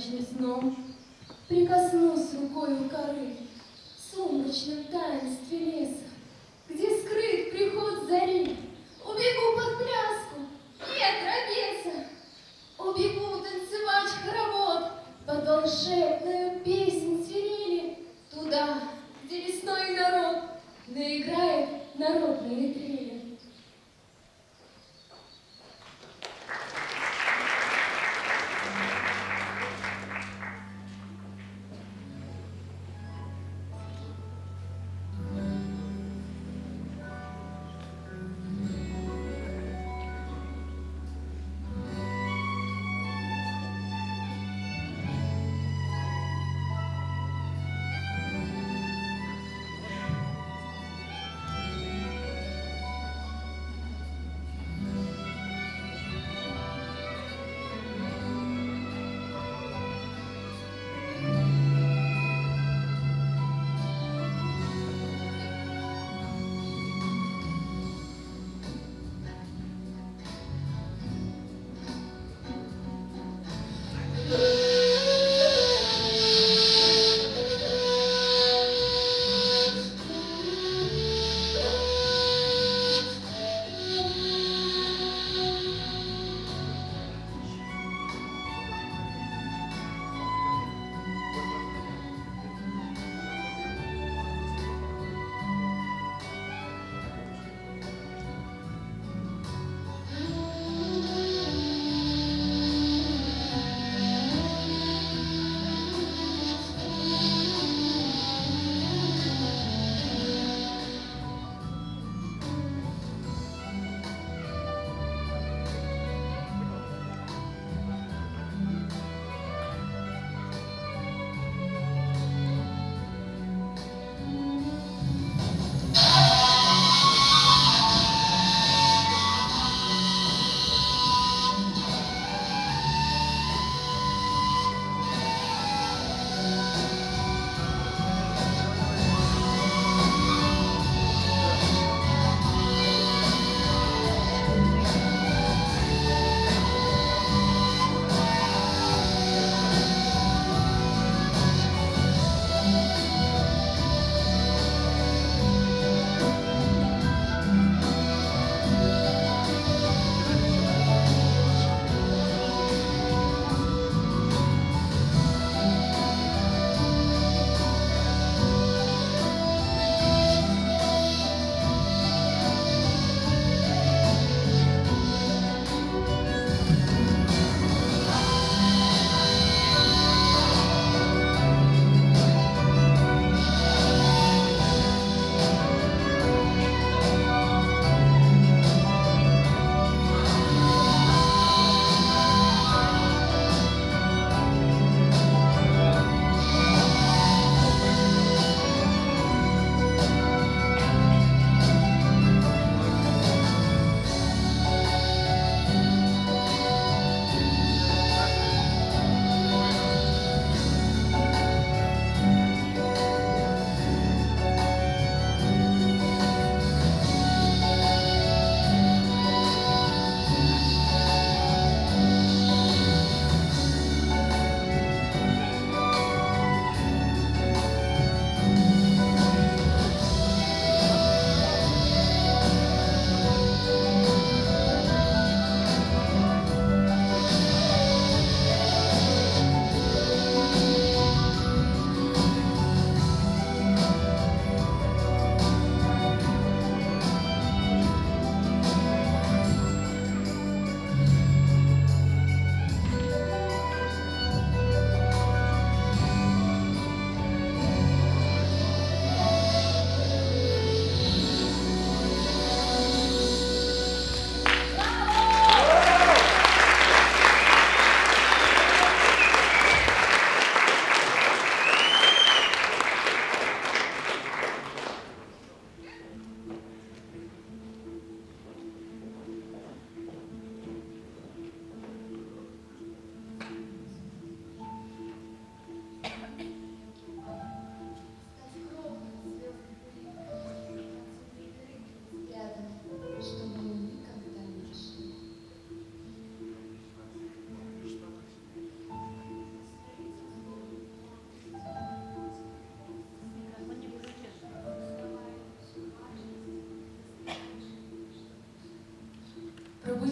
ночным сном, прикоснусь рукою коры в сумрачном таинстве леса, где скрыт приход зари. Убегу под пляску, нет рабеса, убегу танцевать хоровод под волшебную песнь свирели, туда, где лесной народ наиграет народные трели.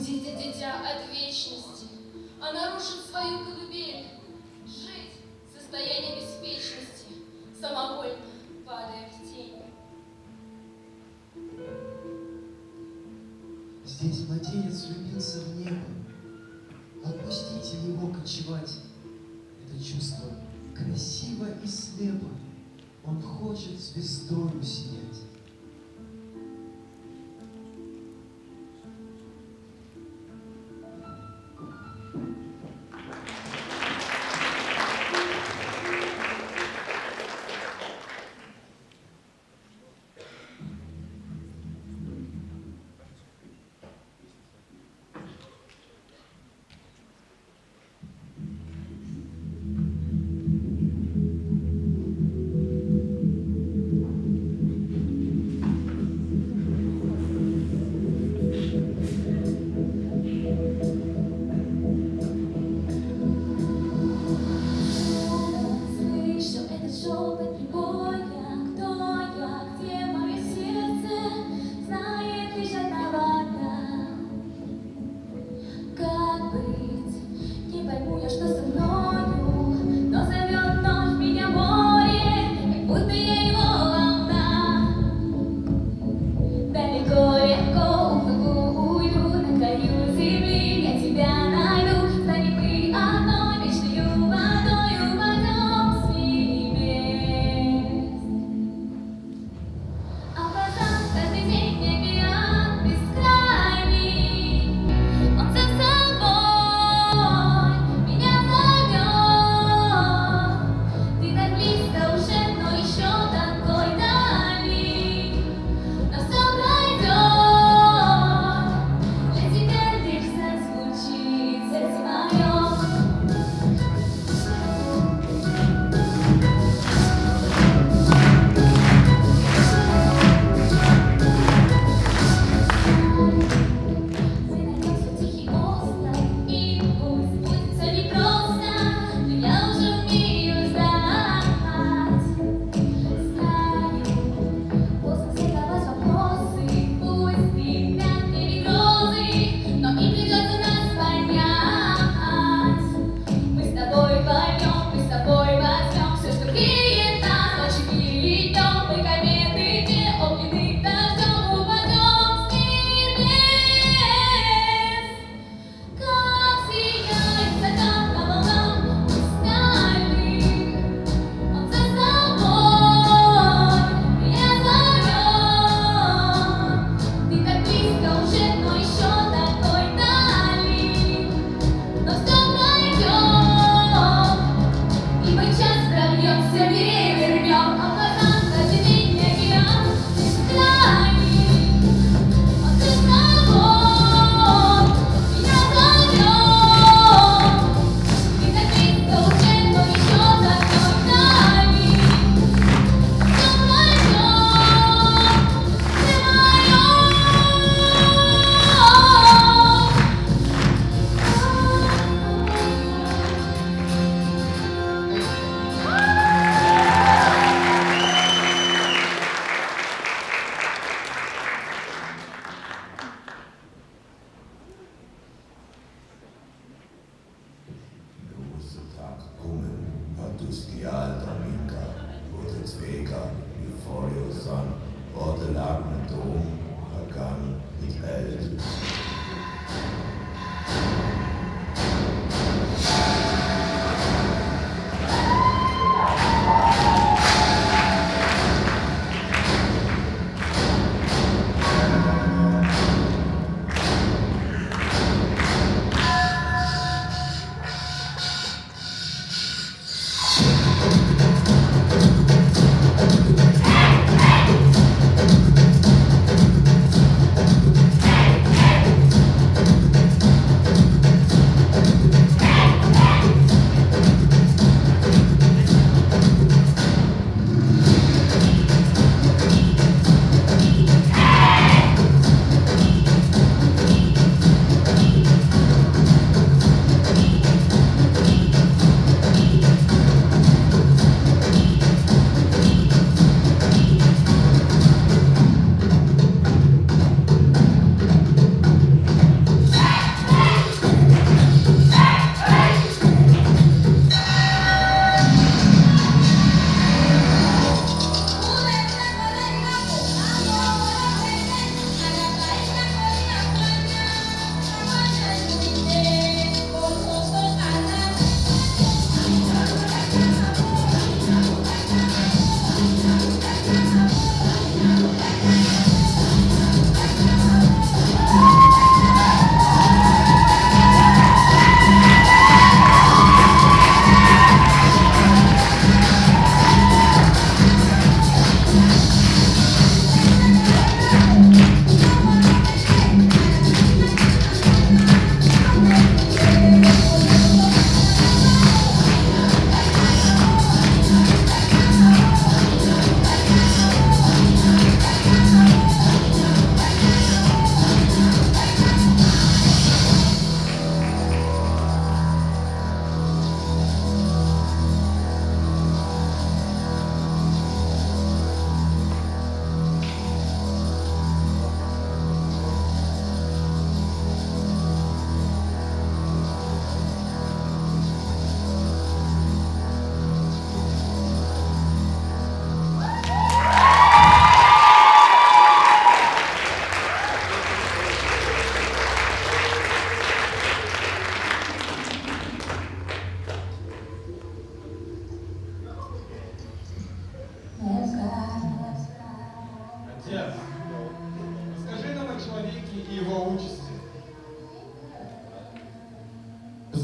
Пробудите дитя от вечности, а нарушит свою колыбель. Жить в состоянии беспечности, самовольно падая в тень. Здесь младенец влюбился в небо. Отпустите его кочевать. Это чувство красиво и слепо. Он хочет звездою сиять.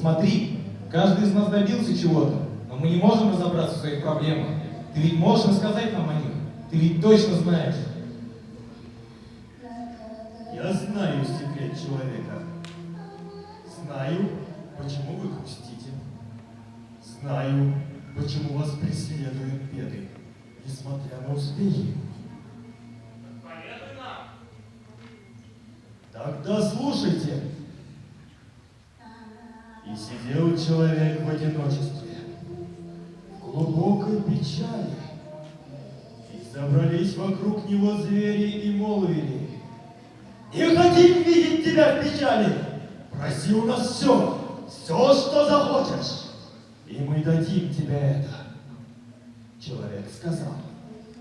Посмотри, каждый из нас добился чего-то, но мы не можем разобраться в своих проблемах. Ты ведь можешь рассказать нам о них? Ты ведь точно знаешь. Я знаю секрет человека. Знаю, почему вы грустите. Знаю, почему вас преследуют беды, несмотря на успехи. Поведай нам. Тогда слушайте. И сидел человек в одиночестве, в глубокой печали. И собрались вокруг него звери и молвили: «Не хотим видеть тебя в печали! Проси у нас все, что захочешь, и мы дадим тебе это». Человек сказал: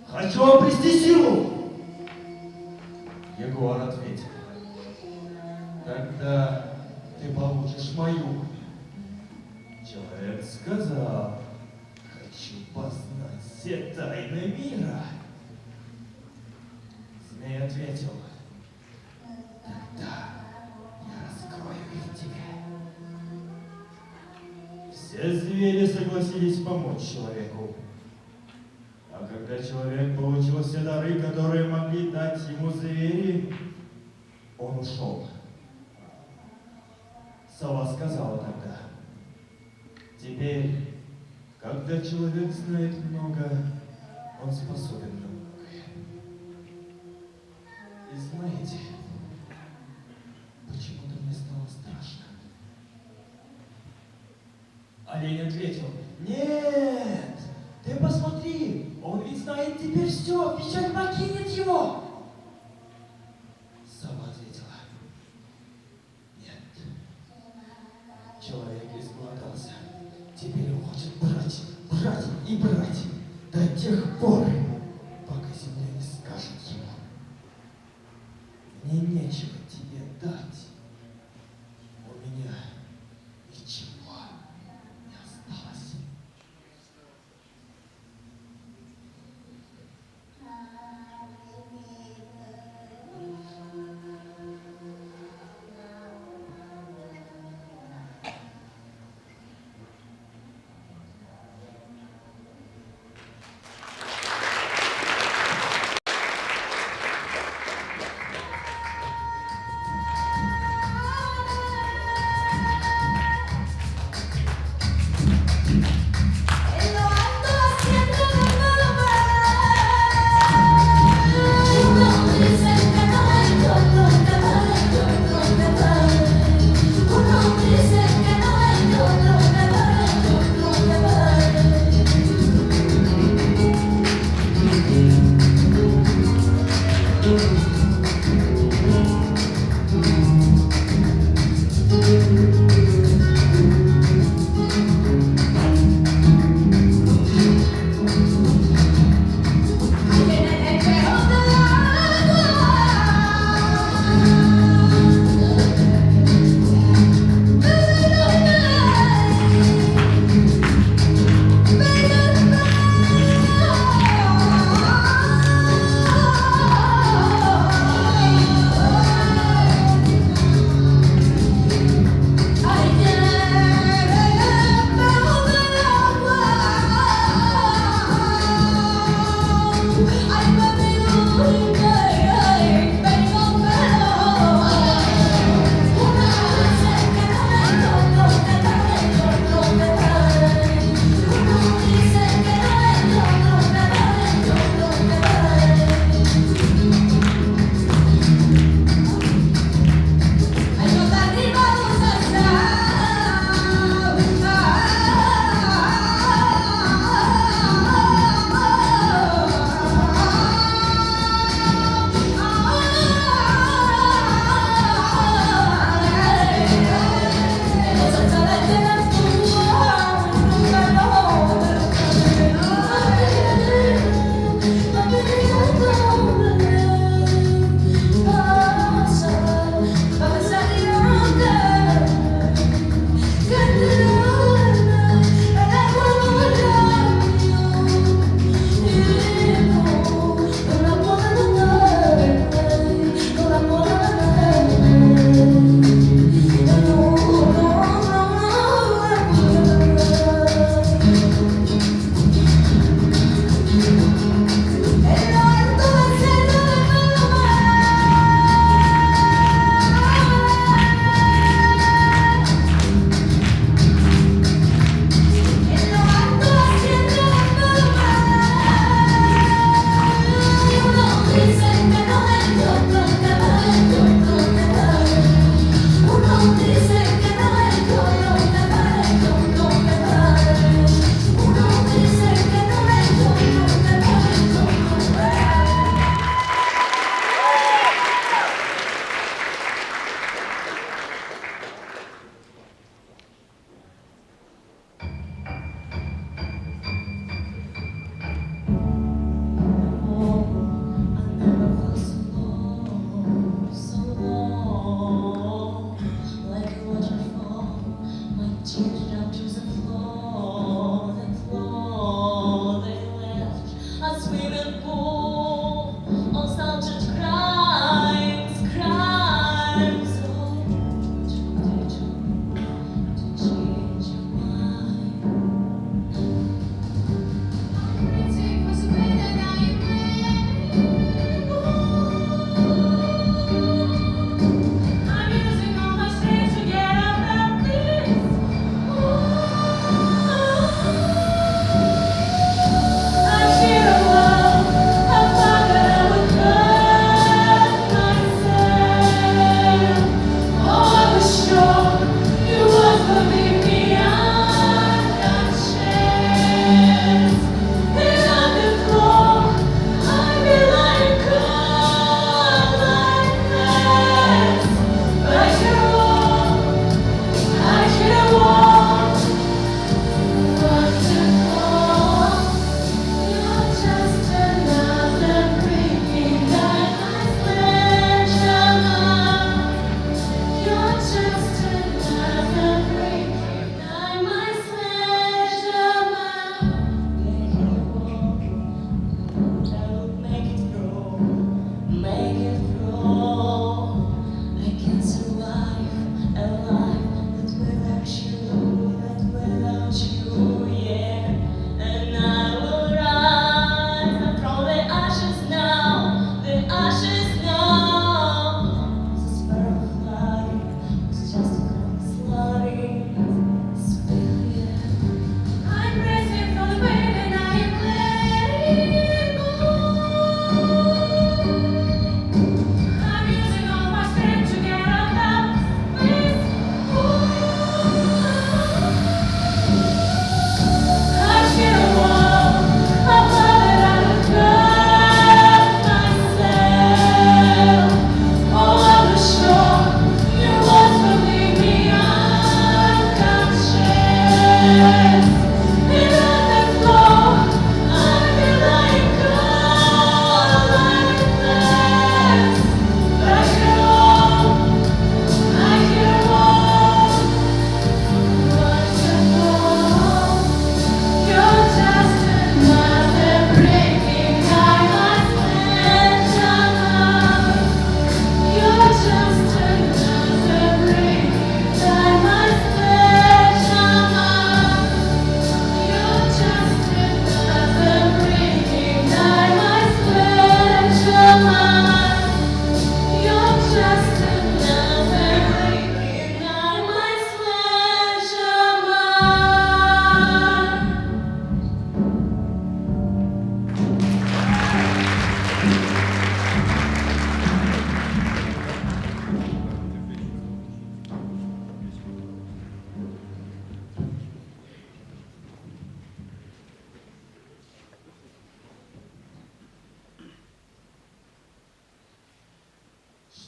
«Хочу обрести силу». Егор ответил: «Тогда ты получишь мою». Человек сказал: «Хочу познать все тайны мира». Змей ответил: «Тогда я раскрою их тебе». Все звери согласились помочь человеку. А когда человек получил все дары, которые могли дать ему звери, он ушел. Сова сказала тогда: «Теперь, когда человек знает много, он способен на многое». И знаете, почему-то мне стало страшно. Олень ответил: «Нет, ты посмотри, он ведь знает теперь все, печаль покинет его». Сова ответила: «Нет, человек изголодался. Теперь он хочет брать, брать и брать до тех пор, пока земля не скажет ему: мне нечего тебе дать. У меня ничего не осталось».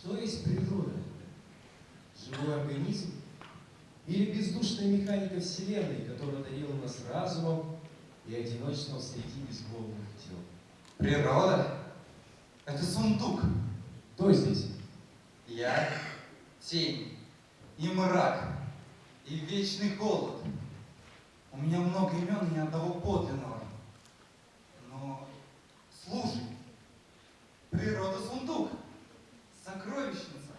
Что есть природа? Живой организм? Или бездушная механика Вселенной, которая наделила нас разумом и одиночеством среди безмолвных тел? Природа — это сундук. Кто здесь? Я — тень, и мрак, и вечный холод. У меня много имен и ни одного подлинного. Но слушай, природа — сундук, сокровищница.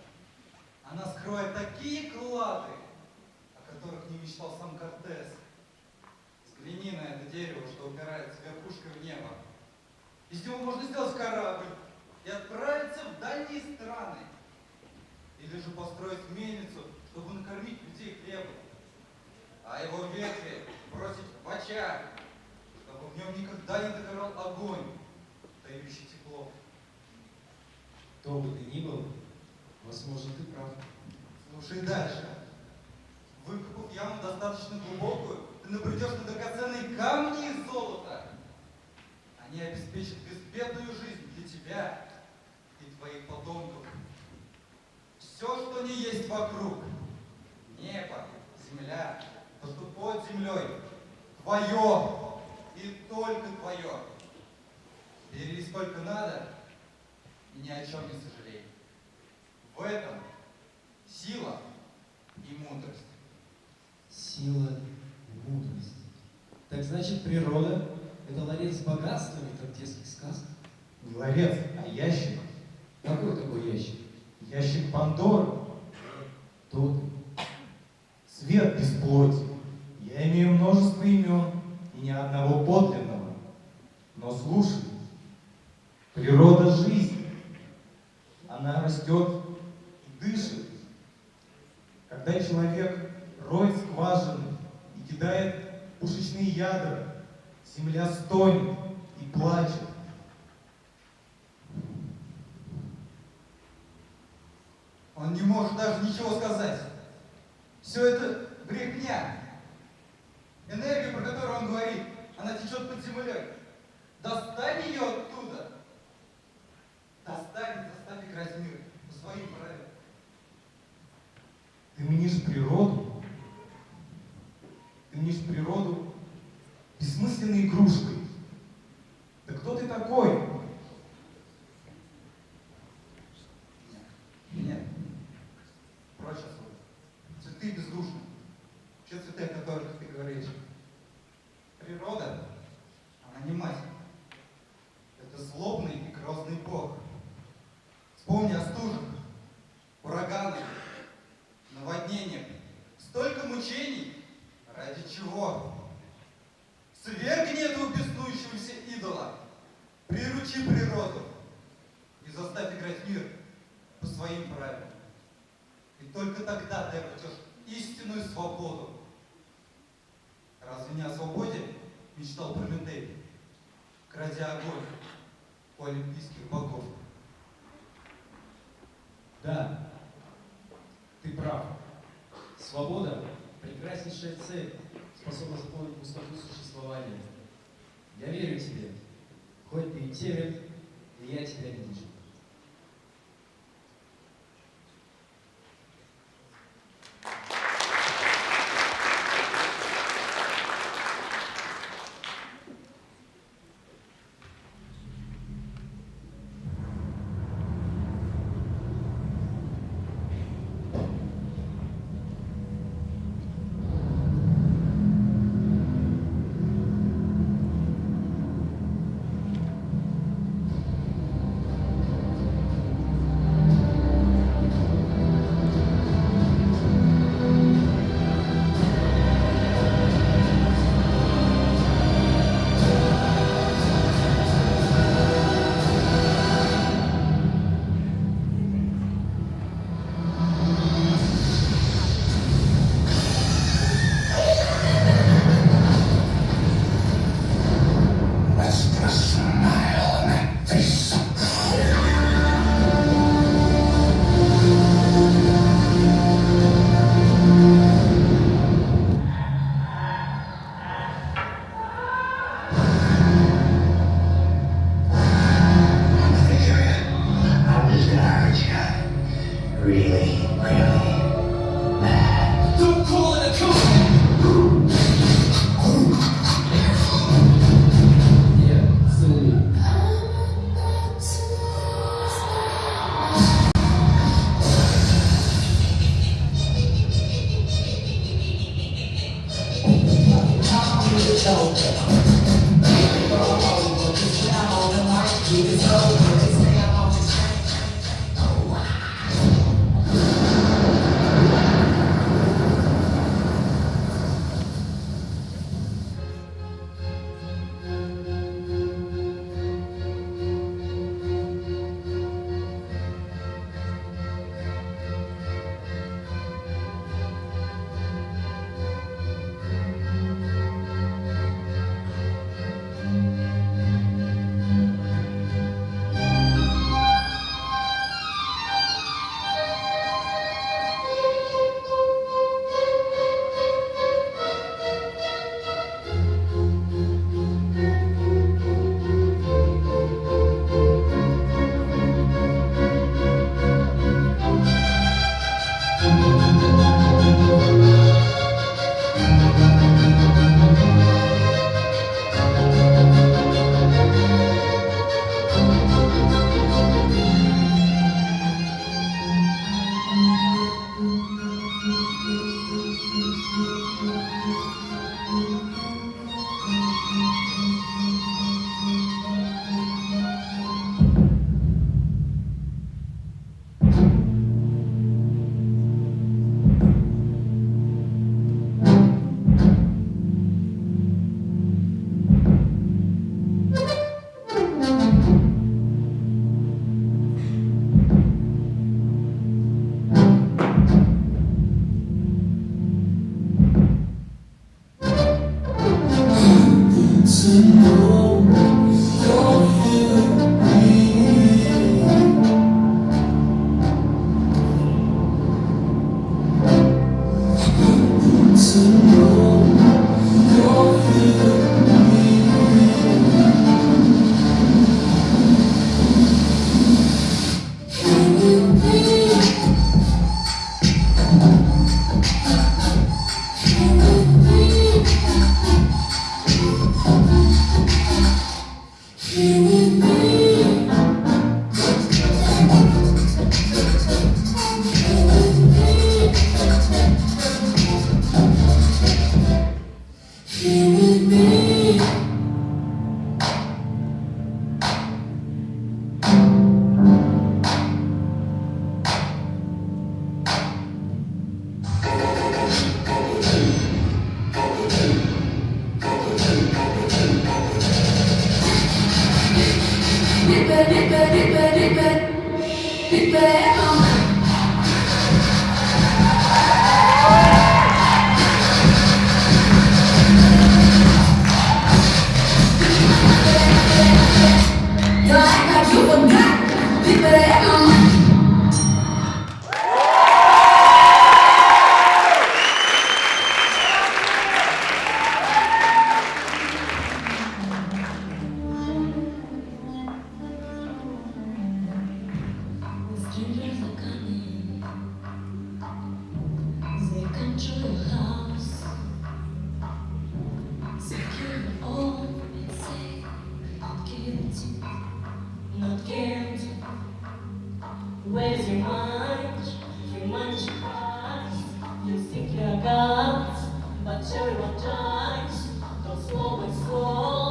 Она скрывает такие клады, о которых не мечтал сам Кортес. Взгляни на это дерево, что упирается верхушкой в небо. Из него можно сделать корабль и отправиться в дальние страны. Или же построить мельницу, чтобы накормить людей хлебом. А его ветви бросить в очаг, чтобы в нем никогда не догорал огонь, дающий тепло. Кто бы ты ни был, возможно, ты прав. Слушай дальше. Выкопав яму достаточно глубокую, ты набредешь на драгоценные камни и золото. Они обеспечат безбедную жизнь для тебя и твоих потомков. Все, что не есть вокруг, небо, земля, то, что под землей, твое и только твое. Бери сколько надо и ни о чем не сожалей. В этом сила и мудрость. Сила и мудрость. Так значит, природа — это ларец с богатствами, как в детских сказках? Не ларец, а ящик. Какой такой ящик? Ящик Пандоры. Кто ты? Свет без плоти. Я имею множество имен и ни одного подлинного. Но слушай, природа — жизнь. Она растет и дышит. Когда человек роет скважины и кидает пушечные ядра, земля стонет и плачет. Он не может даже ничего сказать. Все это брехня. Энергия, про которую он говорит, она течет под землей. Достань ее оттуда. Достань, заставь играть мир по своим правилам. Ты мнишь природу? Ты мнишь природу бессмысленной игрушкой. Да кто ты такой? Нет. Прочь отсюда. Цветы бездушны. Все цветы, о которых ты говоришь. Природа, она не мать. Это злобный и грозный бог. Вспомни о стужах, ураганах, наводнениях. Столько мучений. Ради чего? Свергни этого беснующегося идола. Приручи природу. И заставь играть мир по своим правилам. И только тогда ты обретешь истинную свободу. Разве не о свободе мечтал Прометей, крадя огонь у олимпийских богов? Да, ты прав. Свобода — прекраснейшая цель, способна заполнить пустоту существования. Я верю тебе, хоть ты и темен, и я тебя не вижу. Strangers are coming. They control your house. Secure all and say, not guilty, not guilty. Where's your mind? Your mind you cries. You think you're God, but everyone dies. Don't slow and slow.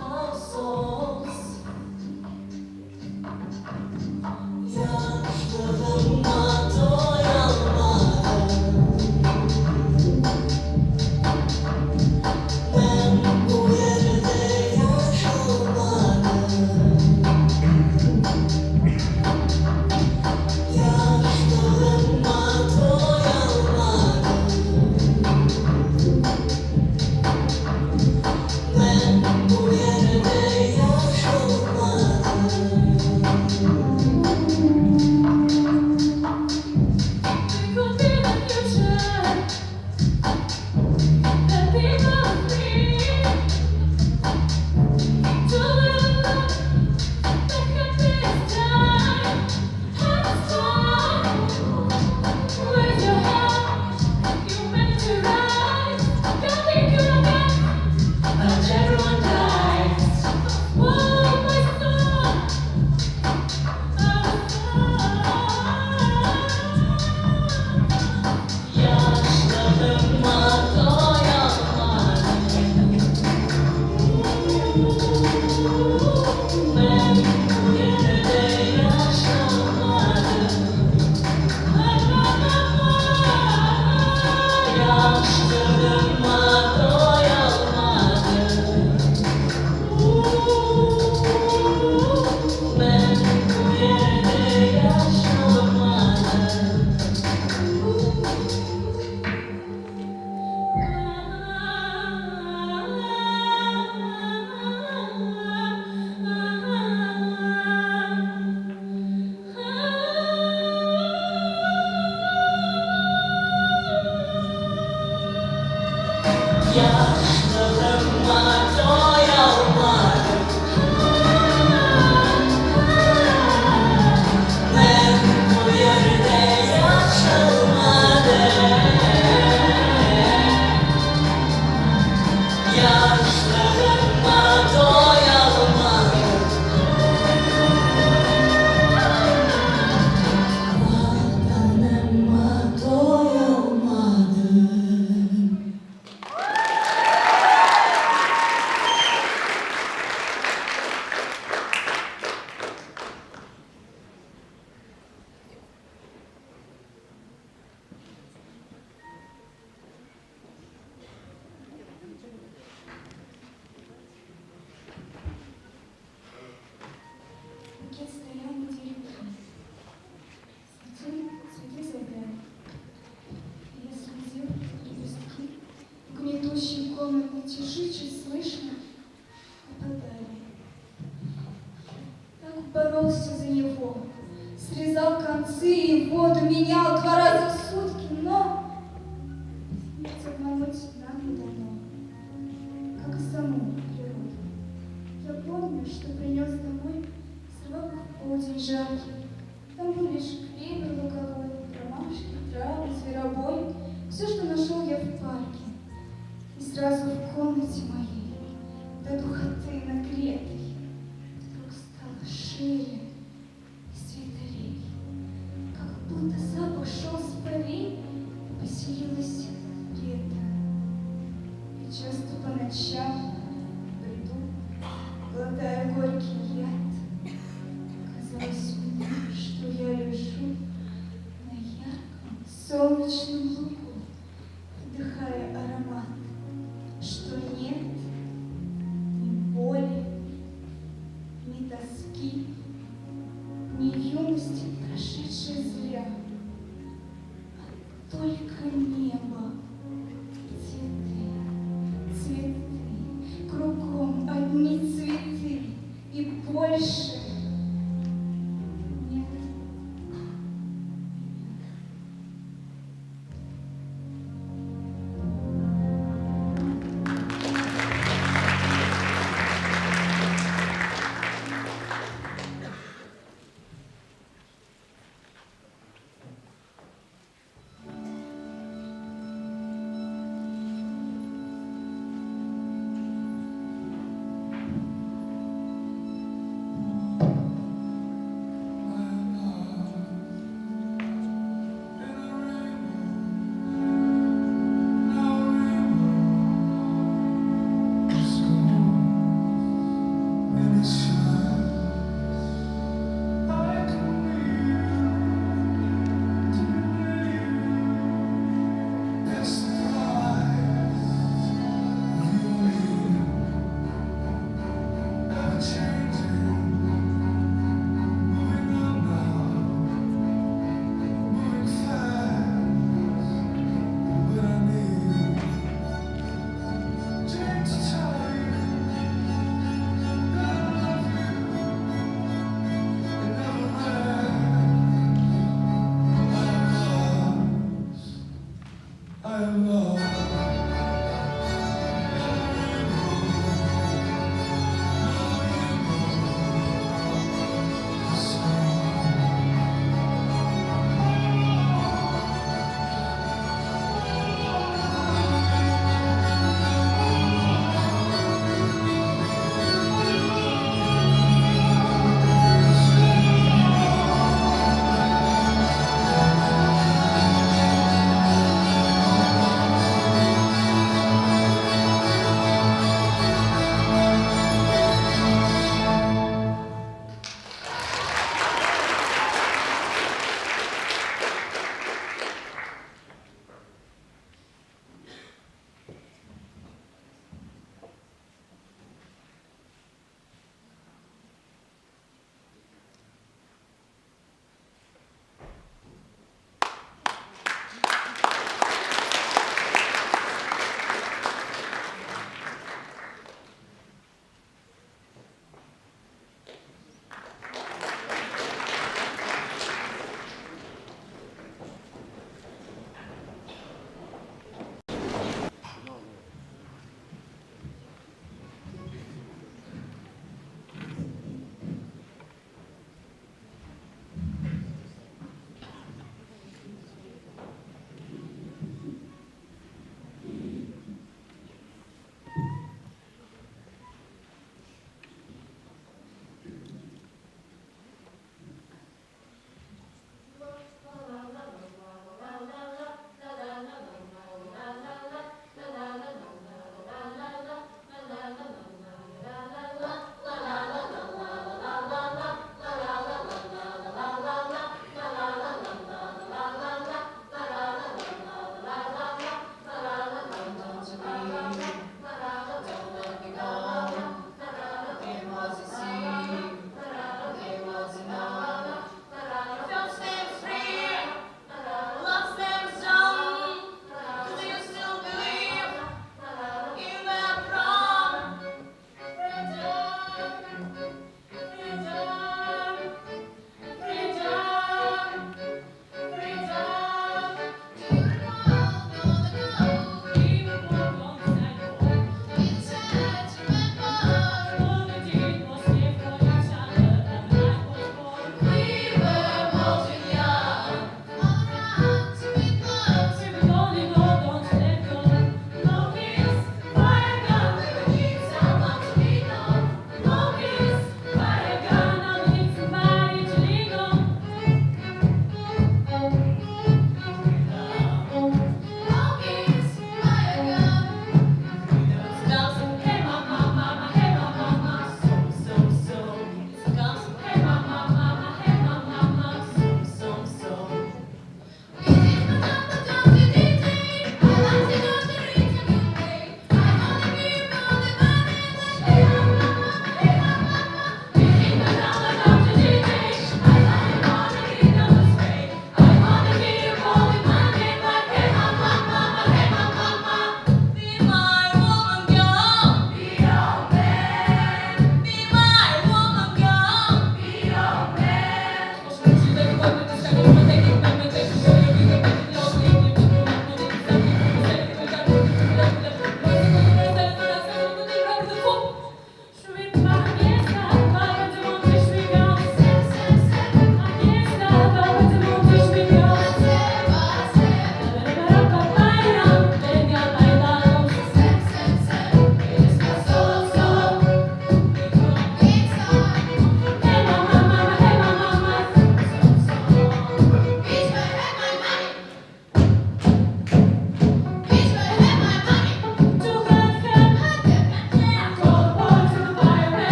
Our souls. Букет стоял на дереве. Цветы завяли. Я следил лепестки. В гнетущей комнатной тиши чуть слышно опадали. Так боролся за него. Срезал концы и воду менял 2 раза в сутки, но смерть обмануть нам не дано, как и саму природу. Я помню, что принес домой срок в полдень жаркий. Там был лишь клевер луговой, ромашки, травы, зверобой, все, что нашел я в парке. И сразу в комнате моей, до духоты нагретой, вдруг стало шире и светлей, как будто запах шел с полей, и поселилось лето. И часто по ночам приду, глотая горький яд. Казалось мне, что я лежу на ярком солнечном лугу, вдыхая аромат, что нет ни боли,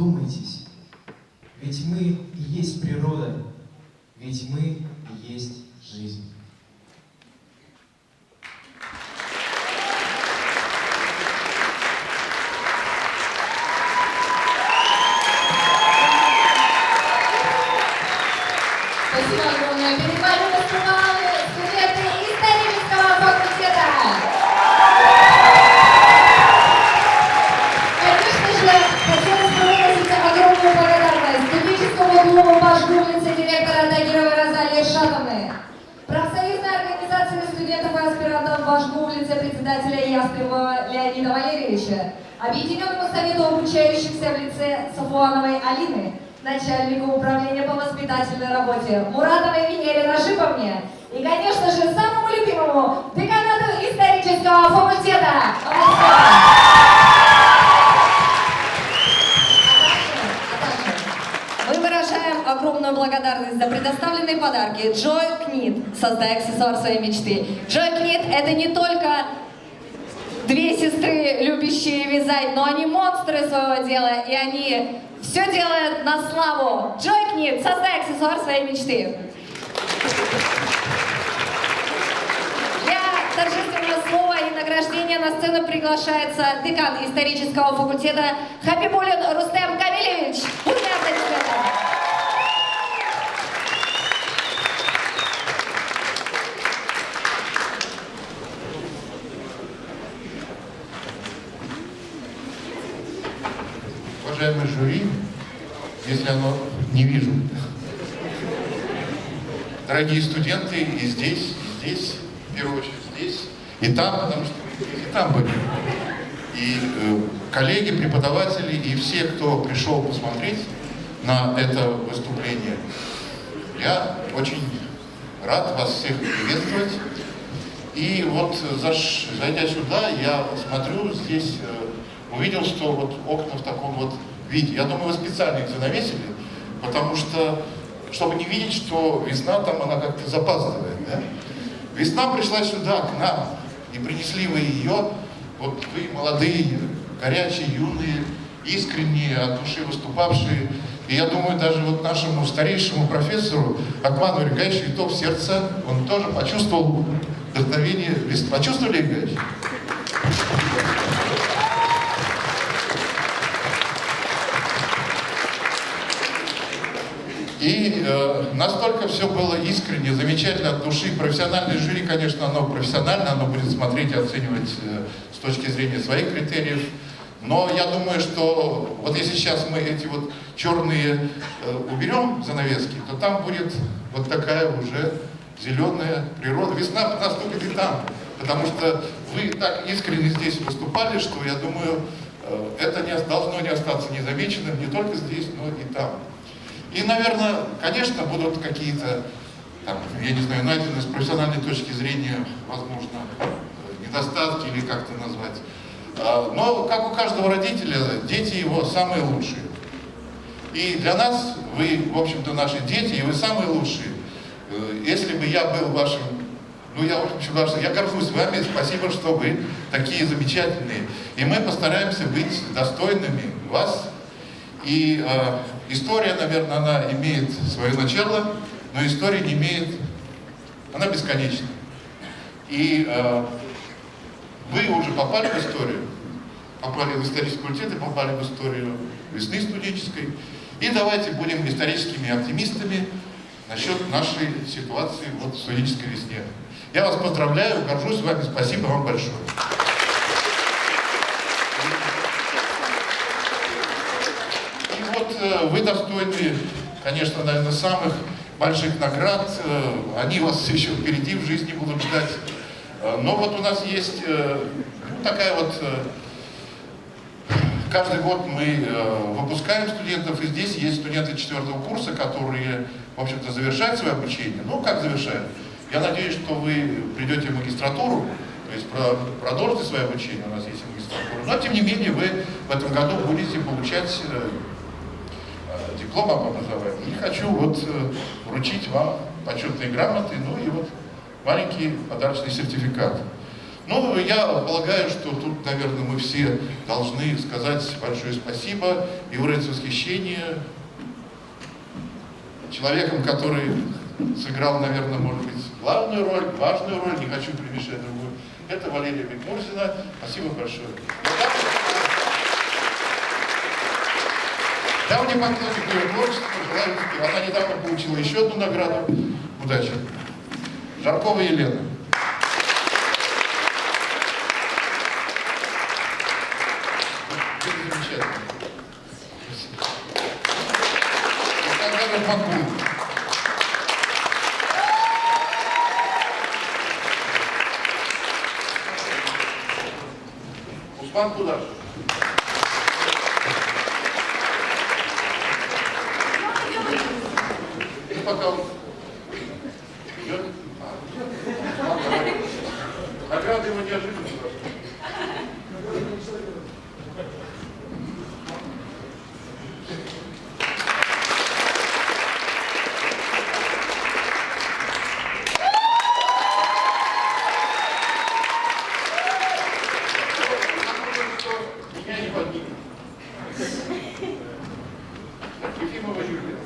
Вдумайтесь, ведь мы и есть природа, ведь мы и есть жизнь. Спасибо огромное. Перед вами выступали студенты исторического факультета. Конечно же, хотелось бы выразить огромную благодарность студенческому клубу «Башгулицы» директора Тагировой Розалии Шатовны, профсоюзной организации студентов и аспирантов «Башгулицы» председателя Ястребова Леонида Валерьевича, Объединенному совету обучающихся в лице Сафуановой Алины, начальнику управления по воспитательной работе Муратовой Венере Рашиповне и, конечно же, самому любимому деканату исторического факультета. Мы выражаем огромную благодарность за предоставленные подарки Joy Knit. Создай аксессуар своей мечты. Joy Knit — это не только две сестры, любящие вязать, но они монстры своего дела, и они все делают на славу. Joy Knit, создай аксессуар своей мечты. Для торжественного слова и награждения на сцену приглашается декан исторического факультета Хабибулин Рустем Камилевич. Бурные аплодисменты. Уважаемый жюри, если оно не вижу, дорогие студенты, и здесь, в первую очередь здесь, и там, потому что и там были, и коллеги, преподаватели, и все, кто пришел посмотреть на это выступление. Я очень рад вас всех приветствовать. И вот зайдя сюда, я смотрю здесь, увидел, что вот окна в таком вот виде. Я думаю, вы специально их занавесили, потому что, чтобы не видеть, что весна там, она как-то запаздывает. Да? Весна пришла сюда, к нам, и принесли вы ее, вот вы молодые, горячие, юные, искренние, от души выступавшие. И я думаю, даже вот нашему старейшему профессору Акману Игоревичу, и то в сердце, он тоже почувствовал вдохновение весны. Почувствовали, Игорь? И настолько все было искренне, замечательно, от души. Профессиональное жюри, конечно, оно профессионально, оно будет смотреть и оценивать с точки зрения своих критериев. Но я думаю, что вот если сейчас мы эти вот черные уберем занавески, то там будет вот такая уже зеленая природа. Весна наступит и там, потому что вы так искренне здесь выступали, что я думаю, это должно не остаться незамеченным не только здесь, но и там. И, наверное, конечно, будут какие-то, там, я не знаю, найденные с профессиональной точки зрения, возможно, недостатки или как-то назвать. Но, как у каждого родителя, дети его самые лучшие. И для нас вы, в общем-то, наши дети, и вы самые лучшие. Если бы я был вашим, я горжусь вами, спасибо, что вы такие замечательные. И мы постараемся быть достойными вас. И история, наверное, она имеет свое начало, но история не имеет, она бесконечна. И вы уже попали в историю, попали в исторический факультет и попали в историю весны студенческой. И давайте будем историческими оптимистами насчет нашей ситуации вот в студенческой весне. Я вас поздравляю, горжусь вами, спасибо вам большое. И вот вы достойны, конечно, наверное, самых больших наград. Они вас еще впереди в жизни будут ждать. Но вот у нас есть такая вот... Каждый год мы выпускаем студентов, и здесь есть студенты 4-го курса, которые, в общем-то, завершают свое обучение. Ну, как завершают? Я надеюсь, что вы придете в магистратуру, то есть продолжите свое обучение, у нас есть магистратура. Но, тем не менее, вы в этом году будете получать диплом об образовании. И хочу вот вручить вам почетные грамоты, ну и вот маленький подарочный сертификат. Ну, я полагаю, что тут, наверное, мы все должны сказать большое спасибо и выразить восхищение человеком, который сыграл, наверное, может быть, главную роль, важную роль, не хочу примешать другую. Это Валерия Бекмурзина. Спасибо большое. Давний поклонник ее творчества, желаю успеха. Она недавно получила еще одну награду. Удачи. Жаркова Елена. Замечательно. Спасибо. Александр Макул. Усман Кудаш. И пока он идет. Награда его неожиданно. Меня не поднимет. Ефимова Юлия.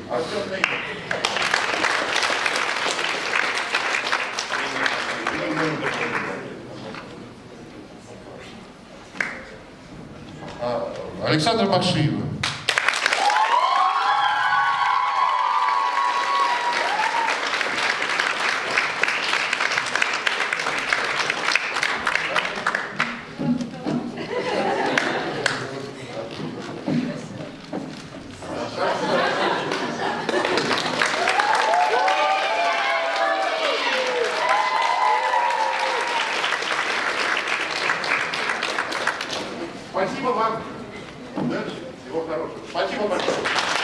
Артем Нейман. Александра Бакшиева. Спасибо вам. Удачи. Всего хорошего. Спасибо большое.